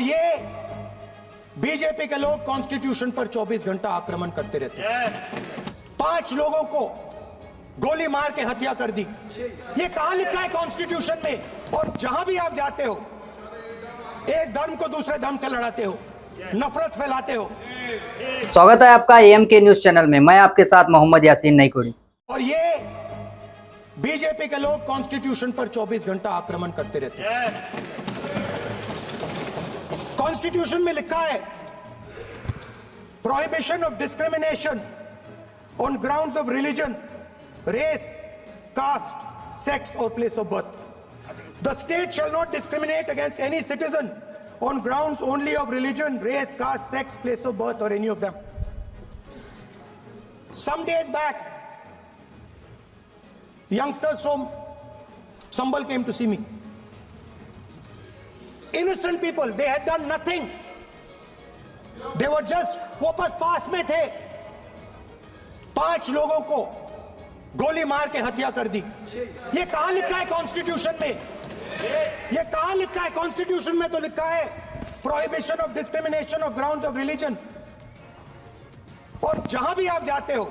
ये बीजेपी के लोग कॉन्स्टिट्यूशन पर 24 घंटा आक्रमण करते रहते हैं। 5 लोगों को गोली मार के हत्या कर दी। ये कहां लिखा है कॉन्स्टिट्यूशन में? और जहां भी आप जाते हो, एक धर्म को दूसरे धर्म से लड़ाते हो, नफरत फैलाते हो। स्वागत है आपका एएमके न्यूज चैनल में। मैं आपके साथ मोहम्मद यासीन नईकुड़ी। और ये बीजेपी के लोग कॉन्स्टिट्यूशन पर 24 घंटा आक्रमण करते रहते हैं। कॉन्स्टिट्यूशन में लिखा है prohibition of discrimination on grounds of religion, race, caste, sex और place of birth. The state shall not discriminate against any citizen on grounds only of religion, race, caste, sex, place of birth or any of them. Some days back, youngsters from Sambal came to see me. Innocent people, they had done nothing. They were just, वो बस पास में थे। 5 लोगों को गोली मार के हत्या कर दी। ये कहां लिखा है कॉन्स्टिट्यूशन में? ये कहां लिखा है? कॉन्स्टिट्यूशन में तो लिखा है prohibition of discrimination of grounds of religion. और जहां भी आप जाते हो,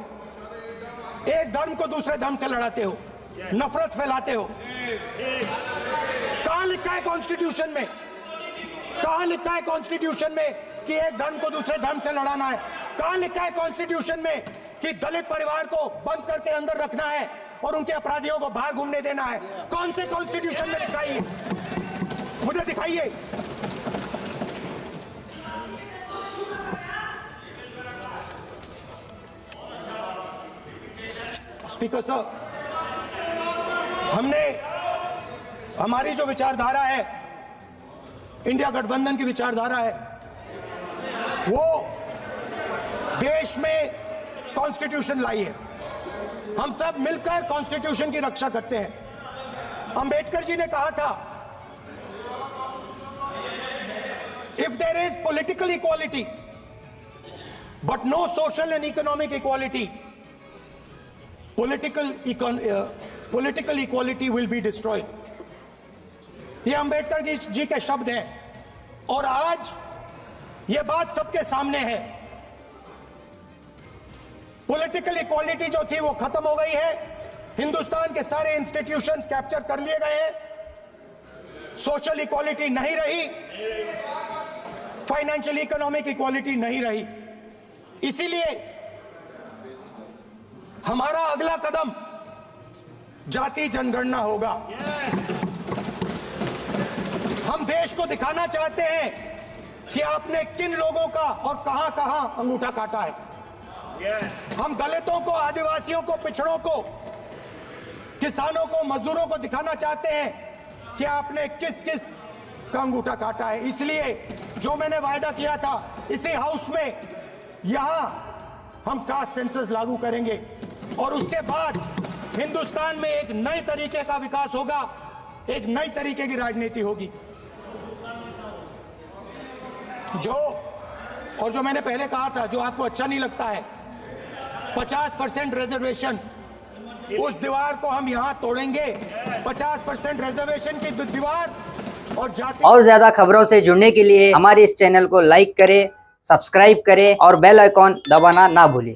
एक धर्म को दूसरे धर्म से लड़ाते हो, नफरत फैलाते हो। कहां लिखा है कॉन्स्टिट्यूशन में? कहां लिखा है कॉन्स्टिट्यूशन में कि एक धर्म को दूसरे धर्म से लड़ाना है? कहां लिखा है कॉन्स्टिट्यूशन में कि दलित परिवार को बंद करके अंदर रखना है और उनके अपराधियों को बाहर घूमने देना है? कौन से कॉन्स्टिट्यूशन में लिखा है? मुझे दिखाइए। स्पीकर सर, हमारी जो विचारधारा है, इंडिया गठबंधन की विचारधारा है, वो देश में कॉन्स्टिट्यूशन लाई है। हम सब मिलकर कॉन्स्टिट्यूशन की रक्षा करते हैं। अंबेडकर जी ने कहा था, if there is political equality but no social and economic equality, political equality will be destroyed. ये अंबेडकर जी के शब्द हैं और आज ये बात सबके सामने है। पॉलिटिकल इक्वालिटी जो थी वो खत्म हो गई है। हिंदुस्तान के सारे इंस्टीट्यूशंस कैप्चर कर लिए गए हैं। सोशल इक्वालिटी नहीं रही, फाइनेंशियल इकोनॉमिक इक्वालिटी नहीं रही। इसीलिए हमारा अगला कदम जाति जनगणना होगा। हम देश को दिखाना चाहते हैं कि आपने किन लोगों का और कहां कहां अंगूठा काटा है। हम दलितों को, आदिवासियों को, पिछड़ों को, किसानों को, मजदूरों को दिखाना चाहते हैं कि आपने किस किस का अंगूठा काटा है। इसलिए जो मैंने वायदा किया था, इसी हाउस में यहां हम कास्ट सेंसस लागू करेंगे और उसके बाद हिंदुस्तान में एक नए तरीके का विकास होगा, एक नई तरीके की राजनीति होगी। जो मैंने पहले कहा था, जो आपको अच्छा नहीं लगता है, 50% रिजर्वेशन, उस दीवार को हम यहां तोड़ेंगे। 50% रिजर्वेशन की दीवार और जाति। और ज्यादा खबरों से जुड़ने के लिए हमारे इस चैनल को लाइक करें, सब्सक्राइब करें और बेल आइकॉन दबाना ना भूलें।